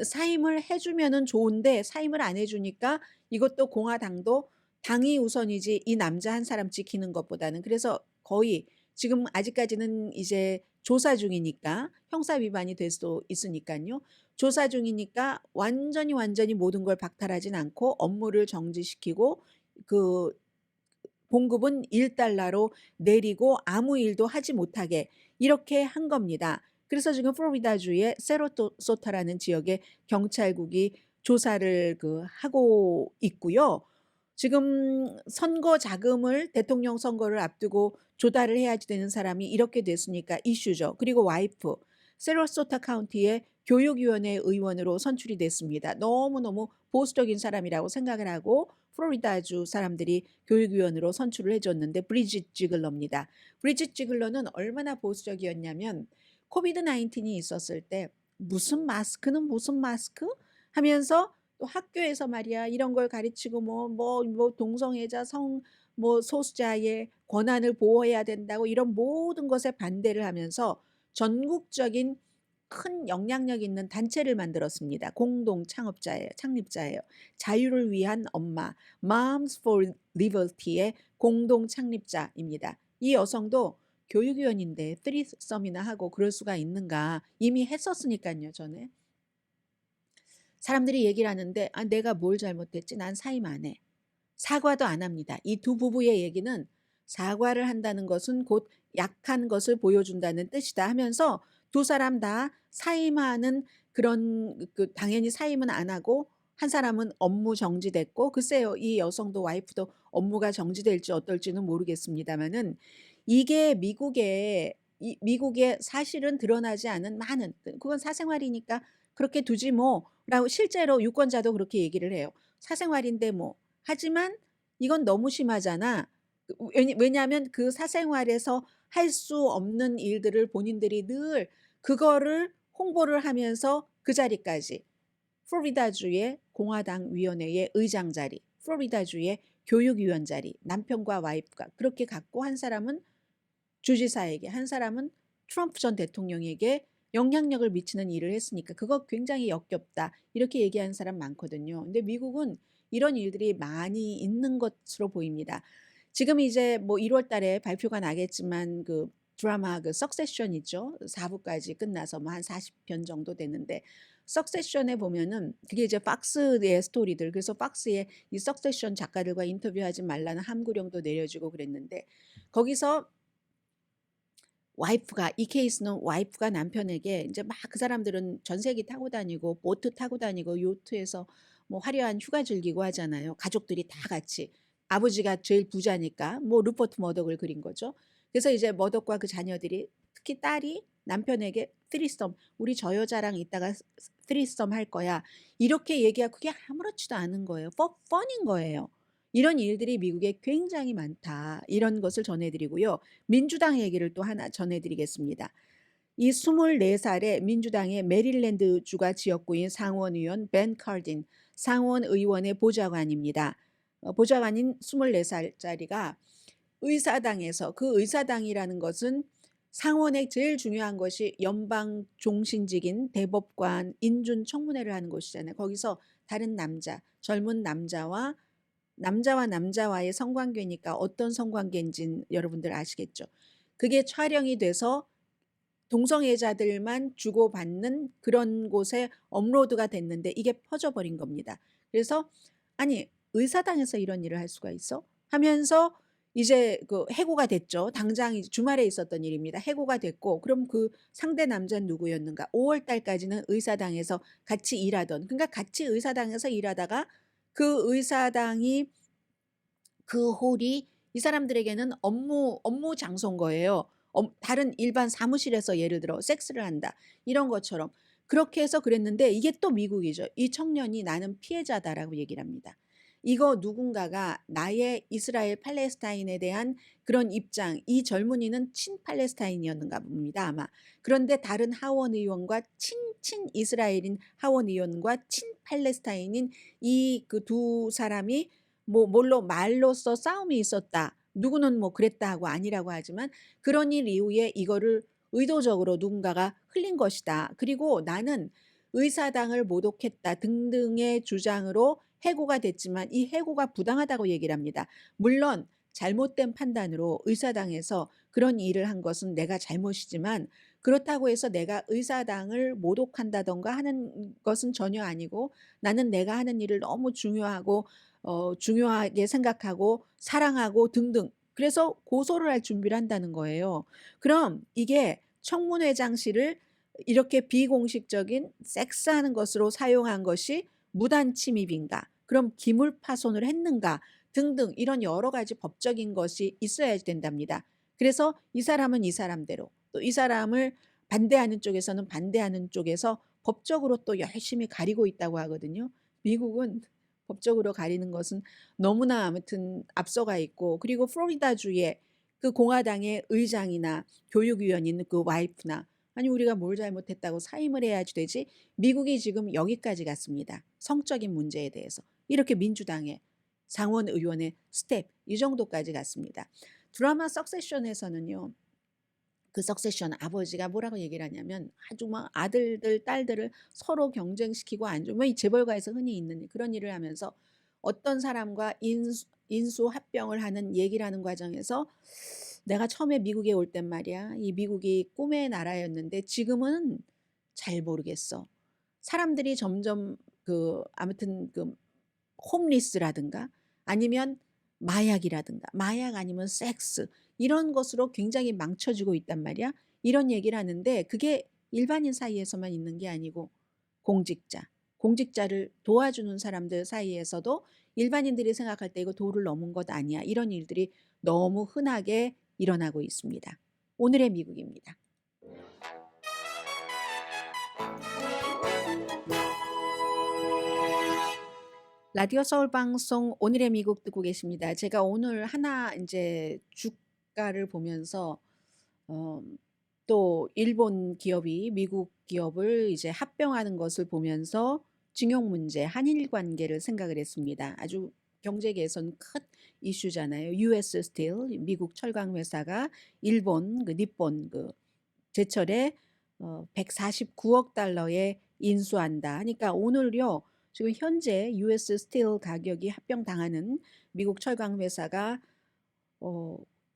사임을 해주면은 좋은데 사임을 안 해주니까 이것도 공화당도 당이 우선이지 이 남자 한 사람 지키는 것보다는. 그래서 거의 지금 아직까지는 이제 조사 중이니까 형사 위반이 될 수도 있으니까요. 조사 중이니까 완전히 모든 걸 박탈하진 않고 업무를 정지시키고 그 봉급은 1달러로 내리고 아무 일도 하지 못하게 이렇게 한 겁니다. 그래서 지금 플로리다주의 세로소타라는 지역에 경찰국이 조사를 하고 있고요. 지금 선거 자금을 대통령 선거를 앞두고 조달을 해야 되는 사람이 이렇게 됐으니까 이슈죠. 그리고 와이프, 세로소타 카운티의 교육위원회 의원으로 선출이 됐습니다. 너무너무 보수적인 사람이라고 생각을 하고 플로리다주 사람들이 교육위원으로 선출을 해줬는데 브리짓 지글러입니다. 브리짓 지글러는 얼마나 보수적이었냐면 코비드 19이 있었을 때 무슨 마스크는 무슨 마스크 하면서 또 학교에서 말이야 이런 걸 가르치고 뭐 동성애자 뭐 소수자의 권한을 보호해야 된다고 이런 모든 것에 반대를 하면서 전국적인 큰 영향력 있는 단체를 만들었습니다. 공동 창립자예요. 자유를 위한 엄마, Moms for Liberty의 공동 창립자입니다. 이 여성도 교육위원인데 쓰리썸이나 하고 그럴 수가 있는가 이미 했었으니까요. 전에. 사람들이 얘기를 하는데 내가 뭘 잘못했지? 난 사임 안 해. 사과도 안 합니다. 이 두 부부의 얘기는 사과를 한다는 것은 곧 약한 것을 보여준다는 뜻이다 하면서 두 사람 다 사임하는 그런 당연히 사임은 안 하고 한 사람은 업무 정지됐고 글쎄요 이 여성도 와이프도 업무가 정지될지 어떨지는 모르겠습니다만은 이게 미국에 사실은 드러나지 않은 많은 그건 사생활이니까 그렇게 두지 뭐라고 실제로 유권자도 그렇게 얘기를 해요. 사생활인데 뭐 하지만 이건 너무 심하잖아. 왜냐하면 그 사생활에서 할 수 없는 일들을 본인들이 늘 그거를 홍보를 하면서 그 자리까지 플로리다주의 공화당 위원회의 의장 자리, 플로리다주의 교육위원 자리, 남편과 와이프가 그렇게 갖고 한 사람은 주지사에게, 한 사람은 트럼프 전 대통령에게 영향력을 미치는 일을 했으니까 그거 굉장히 역겹다. 이렇게 얘기하는 사람 많거든요. 근데 미국은 이런 일들이 많이 있는 것으로 보입니다. 지금 이제 뭐 1월 달에 발표가 나겠지만 그 드라마 석세션 있죠. 4부까지 끝나서 뭐 한 40편 정도 됐는데 석세션에 보면은 그게 이제 팍스의 스토리들. 그래서 팍스의 이 석세션 작가들과 인터뷰하지 말라는 함구령도 내려지고 그랬는데 거기서 와이프가 이 케이스는 와이프가 남편에게 이제 막 그 사람들은 전세기 타고 다니고 보트 타고 다니고 요트에서 뭐 화려한 휴가 즐기고 하잖아요. 가족들이 다 같이. 아버지가 제일 부자니까 뭐 루퍼트 머덕을 그린 거죠. 그래서 이제 머덕과 그 자녀들이 특히 딸이 남편에게 쓰리썸 우리 저 여자랑 이따가 쓰리썸 할 거야. 이렇게 얘기하고 그게 아무렇지도 않은 거예요. 펀인 거예요. 이런 일들이 미국에 굉장히 많다. 이런 것을 전해드리고요. 민주당 얘기를 또 하나 전해드리겠습니다. 이 24살의 민주당의 메릴랜드주가 지역구인 상원의원 벤 카딘 상원 의원의 보좌관입니다. 보좌관인 24살짜리가 의사당에서, 그 의사당이라는 것은 상원의 제일 중요한 것이 연방 종신직인 대법관 인준 청문회를 하는 곳이잖아요. 거기서 다른 남자, 젊은 남자와 남자와의 성관계니까 어떤 성관계인지는 여러분들 아시겠죠. 그게 촬영이 돼서 동성애자들만 주고받는 그런 곳에 업로드가 됐는데 이게 퍼져버린 겁니다. 그래서 아니, 의사당에서 이런 일을 할 수가 있어? 하면서 이제 그 해고가 됐죠. 당장 주말에 있었던 일입니다. 해고가 됐고, 그럼 그 상대 남자는 누구였는가? 5월 달까지는 의사당에서 같이 일하던, 그러니까 같이 의사당에서 일하다가 그 의사당이, 그 홀이 이 사람들에게는 업무 장소인 거예요. 다른 일반 사무실에서 예를 들어 섹스를 한다, 이런 것처럼. 그렇게 해서 그랬는데 이게 또 미국이죠. 이 청년이 나는 피해자다라고 얘기를 합니다. 이거 누군가가 나의 이스라엘 팔레스타인에 대한 그런 입장, 이 젊은이는 친팔레스타인이었는가 봅니다, 아마. 그런데 다른 하원 의원과 친 이스라엘인 하원 의원과 친팔레스타인인 이 그 두 사람이 뭘로 말로써 싸움이 있었다, 누구는 뭐 그랬다 하고 아니라고 하지만 그런 일 이후에 이거를 의도적으로 누군가가 흘린 것이다. 그리고 나는 의사당을 모독했다 등등의 주장으로 해고가 됐지만 이 해고가 부당하다고 얘기를 합니다. 물론 잘못된 판단으로 의사당에서 그런 일을 한 것은 내가 잘못이지만, 그렇다고 해서 내가 의사당을 모독한다던가 하는 것은 전혀 아니고, 나는 내가 하는 일을 너무 중요하게 생각하고 사랑하고 등등, 그래서 고소를 할 준비를 한다는 거예요. 그럼 이게 청문회장실을 이렇게 비공식적인 섹스하는 것으로 사용한 것이 무단 침입인가? 그럼 기물파손을 했는가? 등등 이런 여러 가지 법적인 것이 있어야 된답니다. 그래서 이 사람은 이 사람대로, 또 이 사람을 반대하는 쪽에서는 반대하는 쪽에서 법적으로 또 열심히 가리고 있다고 하거든요. 미국은 법적으로 가리는 것은 너무나 아무튼 앞서가 있고, 그리고 플로리다주의 그 공화당의 의장이나 교육위원인 그 와이프나, 아니 우리가 뭘 잘못했다고 사임을 해야지 되지? 미국이 지금 여기까지 갔습니다. 성적인 문제에 대해서. 이렇게 민주당의 상원 의원의 스텝 이 정도까지 갔습니다. 드라마 석세션에서는요, 그 석세션 아버지가 뭐라고 얘기를 하냐면 아주 막 아들들 딸들을 서로 경쟁시키고 안 좋으면 이 재벌가에서 흔히 있는 그런 일을 하면서 어떤 사람과 인수 합병을 하는 얘기를 하는 과정에서, 내가 처음에 미국에 올 땐 말이야, 이 미국이 꿈의 나라였는데 지금은 잘 모르겠어. 사람들이 점점 그 아무튼 그 홈리스라든가 아니면 마약이라든가, 마약 아니면 섹스, 이런 것으로 굉장히 망쳐지고 있단 말이야. 이런 얘기를 하는데 그게 일반인 사이에서만 있는 게 아니고 공직자를 도와주는 사람들 사이에서도 일반인들이 생각할 때 이거 도를 넘은 것 아니야, 이런 일들이 너무 흔하게 일어나고 있습니다. 오늘의 미국입니다. 라디오 서울 방송 오늘의 미국 듣고 계십니다. 제가 오늘 하나 이제 주가를 보면서 어, 또 일본 기업이 미국 기업을 이제 합병하는 것을 보면서 징용 문제, 한일 관계를 생각을 했습니다. 아주 경제계에서는 큰 이슈잖아요. US 스틸, 미국 철강 회사가 일본 그 니폰 그 제철에 149억 달러에 인수한다. 그러니까 오늘요, 지금 현재 US 스틸 가격이 합병당하는 미국 철강 회사가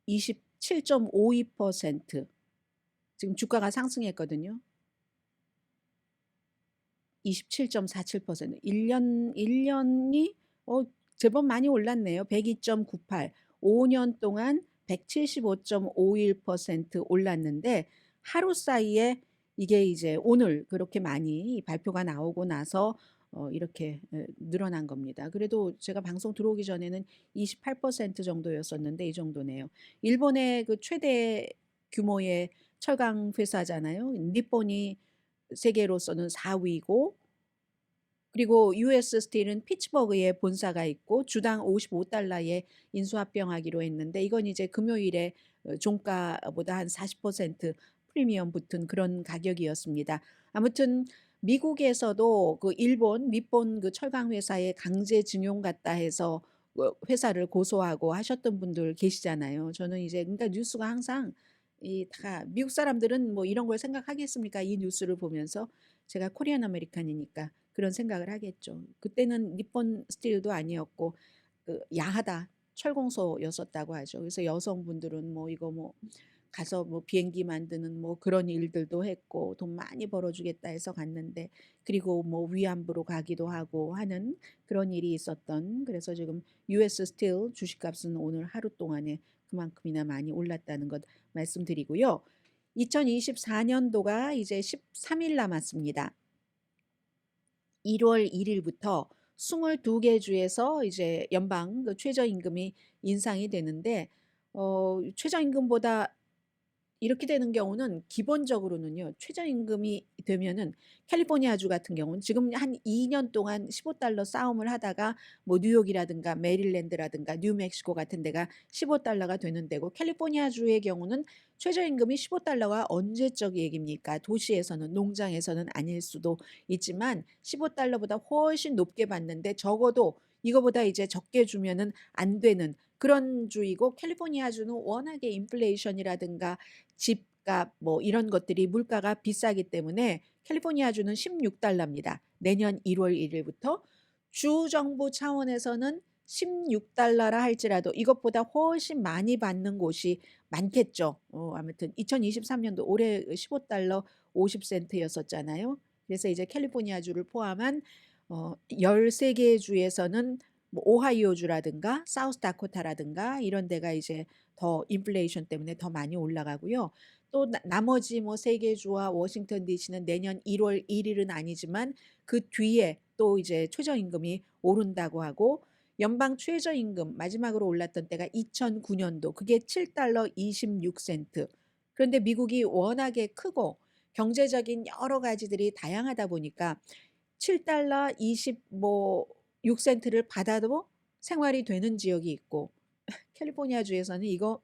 27.52% 지금 주가가 상승했거든요. 27.47%. 1년이 제법 많이 올랐네요. 102.98. 5년 동안 175.51% 올랐는데 하루 사이에 이게 이제 오늘 그렇게 많이 발표가 나오고 나서 이렇게 늘어난 겁니다. 그래도 제가 방송 들어오기 전에는 28% 정도였었는데 이 정도네요. 일본의 그 최대 규모의 철강 회사잖아요. 니폰이 세계로서는 4위고, 그리고 US 스틸은 피츠버그에 본사가 있고 주당 55달러에 인수합병하기로 했는데 이건 이제 금요일에 종가보다 한 40% 프리미엄 붙은 그런 가격이었습니다. 아무튼 미국에서도 그 일본, 니폰 그 철강 회사에 강제징용 갔다 해서 회사를 고소하고 하셨던 분들 계시잖아요. 저는 이제 그러니까 뉴스가 항상 이 다 미국 사람들은 뭐 이런 걸 생각하겠습니까? 이 뉴스를 보면서 제가 코리안 아메리칸이니까 그런 생각을 하겠죠. 그때는 니폰 스틸도 아니었고 그 야하다 철공소였었다고 하죠. 그래서 여성분들은 뭐 이거 뭐 가서 뭐 비행기 만드는 뭐 그런 일들도 했고 돈 많이 벌어주겠다 해서 갔는데 그리고 뭐 위안부로 가기도 하고 하는 그런 일이 있었던 그래서 지금 US 스틸 주식값은 오늘 하루 동안에 그만큼이나 많이 올랐다는 것 말씀드리고요. 2024년도가 이제 13일 남았습니다. 1월 1일부터 22개 주에서 이제 연방 그 최저임금이 인상이 되는데 최저임금보다 이렇게 되는 경우는 기본적으로는요. 최저임금이 되면은 캘리포니아주 같은 경우는 지금 한 2년 동안 15달러 싸움을 하다가 뭐 뉴욕이라든가 메릴랜드라든가 뉴멕시코 같은 데가 15달러가 되는 데고 캘리포니아주의 경우는 최저임금이 15달러가 언제적 얘기입니까? 도시에서는 농장에서는 아닐 수도 있지만 15달러보다 훨씬 높게 받는데 적어도 이거보다 이제 적게 주면은 안 되는 그런 주이고 캘리포니아주는 워낙에 인플레이션이라든가 집값 뭐 이런 것들이 물가가 비싸기 때문에 캘리포니아주는 16달러입니다. 내년 1월 1일부터 주 정부 차원에서는 16달러라 할지라도 이것보다 훨씬 많이 받는 곳이 많겠죠. 아무튼 2023년도 올해 15달러 50센트였었잖아요. 그래서 이제 캘리포니아주를 포함한 13개 주에서는 뭐 오하이오주라든가 사우스다코타라든가 이런 데가 이제 더 인플레이션 때문에 더 많이 올라가고요. 또 나머지 뭐 3개 주와 워싱턴 DC는 내년 1월 1일은 아니지만 그 뒤에 또 이제 최저임금이 오른다고 하고 연방 최저임금 마지막으로 올랐던 때가 2009년도 그게 7달러 26센트. 그런데 미국이 워낙에 크고 경제적인 여러 가지들이 다양하다 보니까 7달러 26센트를 받아도 생활이 되는 지역이 있고 캘리포니아주에서는 이거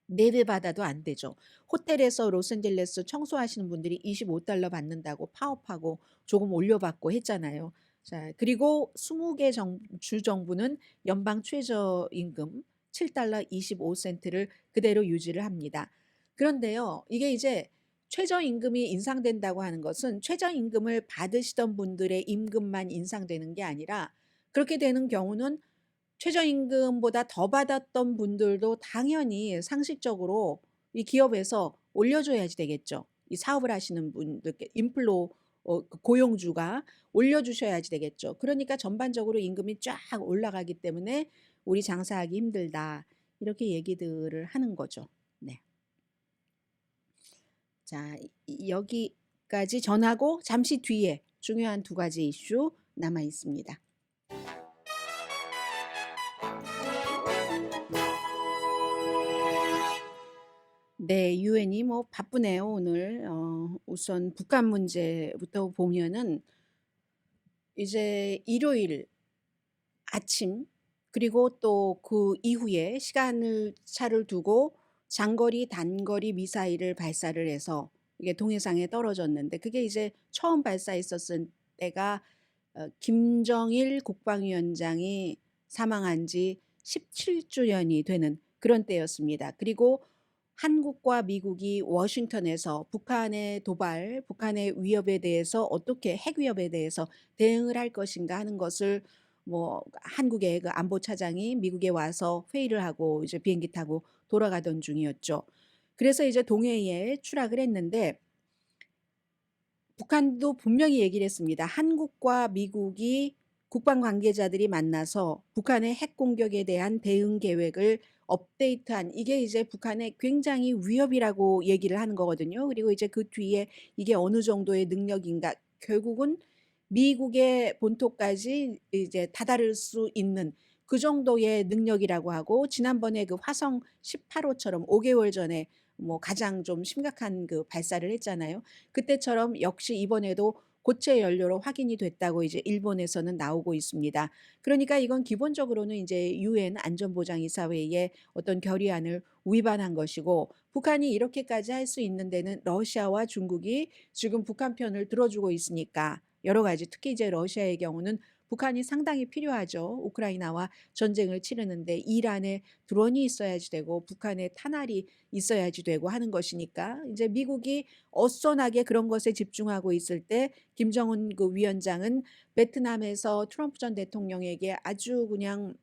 4배 받아도 안 되죠. 호텔에서 로스앤젤레스 청소하시는 분들이 25달러 받는다고 파업하고 조금 올려받고 했잖아요. 자, 그리고 20개 주 정부는 연방 최저임금 7달러 25센트를 그대로 유지를 합니다. 그런데요, 이게 이제 최저임금이 인상된다고 하는 것은 최저임금을 받으시던 분들의 임금만 인상되는 게 아니라 그렇게 되는 경우는 최저임금보다 더 받았던 분들도 당연히 상식적으로 이 기업에서 올려줘야지 되겠죠. 이 사업을 하시는 분들께 인플로 그 고용주가 올려주셔야지 되겠죠. 그러니까 전반적으로 임금이 쫙 올라가기 때문에 우리 장사하기 힘들다. 이렇게 얘기들을 하는 거죠. 네. 자, 여기까지 전하고 잠시 뒤에 중요한 2가지 이슈 남아 있습니다. 네, 유엔이 뭐 바쁘네요, 오늘. 우선 북한 문제부터 보면은 이제 일요일 아침 그리고 또 그 이후에 시간을 차를 두고 장거리, 단거리 미사일을 발사를 해서 이게 동해상에 떨어졌는데 그게 이제 처음 발사했었을 때가 김정일 국방위원장이 사망한 지 17주년이 되는 그런 때였습니다. 그리고 한국과 미국이 워싱턴에서 북한의 도발, 북한의 위협에 대해서 어떻게 핵 위협에 대해서 대응을 할 것인가 하는 것을 뭐 한국의 그 안보차장이 미국에 와서 회의를 하고 이제 비행기 타고 돌아가던 중이었죠. 그래서 이제 동해에 추락을 했는데 북한도 분명히 얘기를 했습니다. 한국과 미국이 국방 관계자들이 만나서 북한의 핵 공격에 대한 대응 계획을 업데이트한 이게 이제 북한의 굉장히 위협이라고 얘기를 하는 거거든요. 그리고 이제 그 뒤에 이게 어느 정도의 능력인가 결국은 미국의 본토까지 이제 다다를 수 있는 그 정도의 능력이라고 하고 지난번에 그 화성 18호처럼 5개월 전에 뭐 가장 좀 심각한 그 발사를 했잖아요. 그때처럼 역시 이번에도 고체 연료로 확인이 됐다고 이제 일본에서는 나오고 있습니다. 그러니까 이건 기본적으로는 이제 유엔 안전보장이사회의 어떤 결의안을 위반한 것이고, 북한이 이렇게까지 할 수 있는 데는 러시아와 중국이 지금 북한 편을 들어주고 있으니까 여러 가지, 특히 이제 러시아의 경우는 북한이 상당히 필요하죠. 우크라이나와 전쟁을 치르는데 이란에 드론이 있어야지 되고 북한에 탄알이 있어야지 되고 하는 것이니까, 이제 미국이 어선하게 그런 것에 집중하고 있을 때 김정은 그 위원장은 베트남에서 트럼프 전 대통령에게 아주 그냥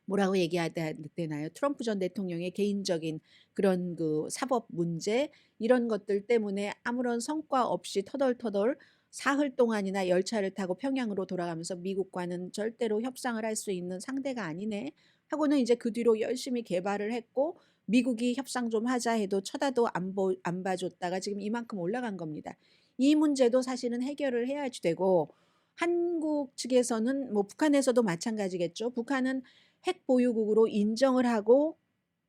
뭐라고 얘기해야 되나요? 트럼프 전 대통령의 개인적인 그런 그 사법 문제, 이런 것들 때문에 아무런 성과 없이 터덜터덜 사흘 동안이나 열차를 타고 평양으로 돌아가면서 미국과는 절대로 협상을 할 수 있는 상대가 아니네 하고는 이제 그 뒤로 열심히 개발을 했고, 미국이 협상 좀 하자 해도 쳐다도 안 봐줬다가 지금 이만큼 올라간 겁니다. 이 문제도 사실은 해결을 해야지 되고, 한국 측에서는 뭐 북한에서도 마찬가지겠죠. 북한은 핵 보유국으로 인정을 하고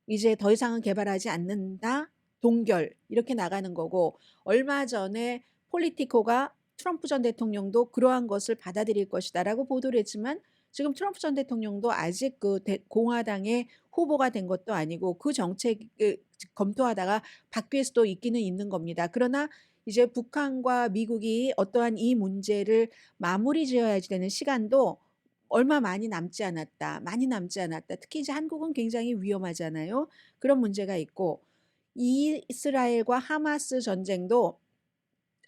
이제 더 이상은 개발하지 않는다, 동결, 이렇게 나가는 거고, 얼마 전에 폴리티코가 트럼프 전 대통령도 그러한 것을 받아들일 것이다라고 보도를 했지만, 지금 트럼프 전 대통령도 아직 그 공화당의 후보가 된 것도 아니고 그 정책을 검토하다가 바뀔 수도 있기는 있는 겁니다. 그러나 이제 북한과 미국이 어떠한 이 문제를 마무리 지어야지 되는 시간도 얼마 많이 남지 않았다. 많이 남지 않았다. 특히 이제 한국은 굉장히 위험하잖아요. 그런 문제가 있고, 이스라엘과 하마스 전쟁도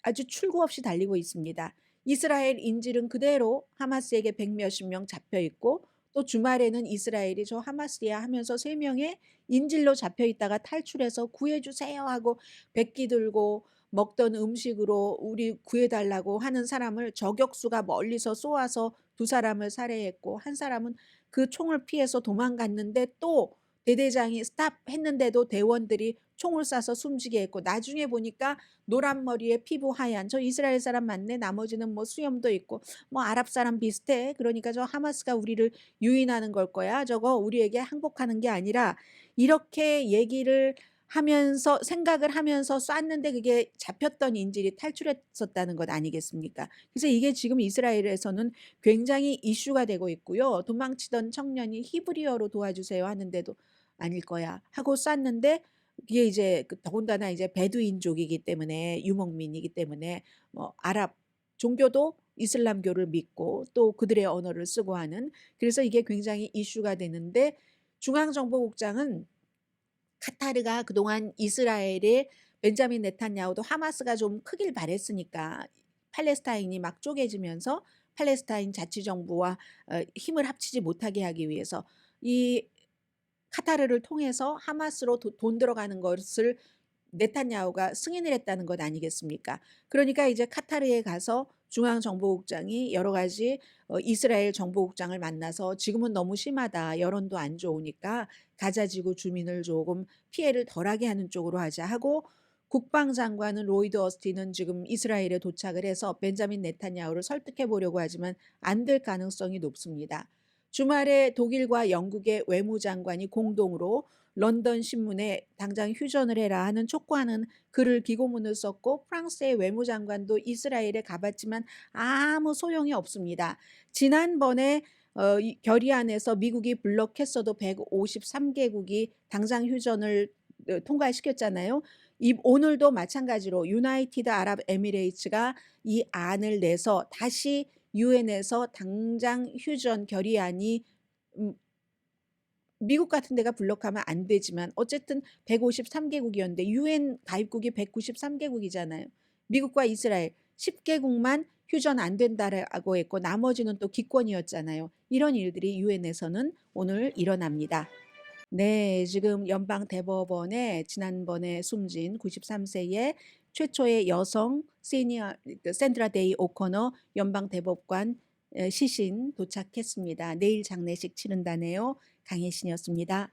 아주 출구 없이 달리고 있습니다. 이스라엘 인질은 그대로 하마스에게 백 몇십 명 잡혀 있고, 또 주말에는 이스라엘이 저 하마스야 하면서 3명의 인질로 잡혀 있다가 탈출해서 구해주세요 하고 백기 들고 먹던 음식으로 우리 구해달라고 하는 사람을 저격수가 멀리서 쏘아서 2사람을 살해했고, 한 사람은 그 총을 피해서 도망갔는데 또 대대장이 스탑 했는데도 대원들이 총을 쏴서 숨지게 했고, 나중에 보니까 노란 머리에 피부 하얀 저 이스라엘 사람 맞네. 나머지는 뭐 수염도 있고 뭐 아랍 사람 비슷해. 그러니까 저 하마스가 우리를 유인하는 걸 거야. 저거 우리에게 항복하는 게 아니라, 이렇게 얘기를 하면서 생각을 하면서 쐈는데 그게 잡혔던 인질이 탈출했었다는 것 아니겠습니까? 그래서 이게 지금 이스라엘에서는 굉장히 이슈가 되고 있고요. 도망치던 청년이 히브리어로 도와주세요 하는데도 아닐 거야 하고 쐈는데, 이게 이제 더군다나 이제 베두인족이기 때문에, 유목민이기 때문에 뭐 아랍 종교도 이슬람교를 믿고 또 그들의 언어를 쓰고 하는, 그래서 이게 굉장히 이슈가 되는데, 중앙정보국장은 카타르가 그동안 이스라엘의 벤자민 네탄야후도 하마스가 좀 크길 바랬으니까 팔레스타인이 막 쪼개지면서 팔레스타인 자치정부와 힘을 합치지 못하게 하기 위해서 이 카타르를 통해서 하마스로 돈 들어가는 것을 네탄야후가 승인을 했다는 것 아니겠습니까? 그러니까 이제 카타르에 가서 중앙정보국장이 여러 가지 이스라엘 정보국장을 만나서 지금은 너무 심하다, 여론도 안 좋으니까 가자지구 주민을 조금 피해를 덜하게 하는 쪽으로 하자 하고, 국방장관은 로이드 어스틴은 지금 이스라엘에 도착을 해서 벤자민 네탄야후를 설득해 보려고 하지만 안 될 가능성이 높습니다. 주말에 독일과 영국의 외무장관이 공동으로 런던 신문에 당장 휴전을 해라 하는 촉구하는 글을 기고문을 썼고, 프랑스의 외무장관도 이스라엘에 가봤지만 아무 소용이 없습니다. 지난번에 결의안에서 미국이 블록했어도 153개국이 당장 휴전을 통과시켰잖아요. 오늘도 마찬가지로 유나이티드 아랍 에미레이츠가 이 안을 내서 다시 유엔에서 당장 휴전 결의안이 미국 같은 데가 블록하면 안 되지만 어쨌든 153개국이었는데 유엔 가입국이 193개국이잖아요. 미국과 이스라엘 10개국만 휴전 안 된다라고 했고 나머지는 또 기권이었잖아요. 이런 일들이 유엔에서는 오늘 일어납니다. 네, 지금 연방 대법원에 지난번에 숨진 93세의 최초의 여성 샌드라 데이 오코너 연방 대법관 시신 도착했습니다. 내일 장례식 치른다네요. 강혜신이었습니다.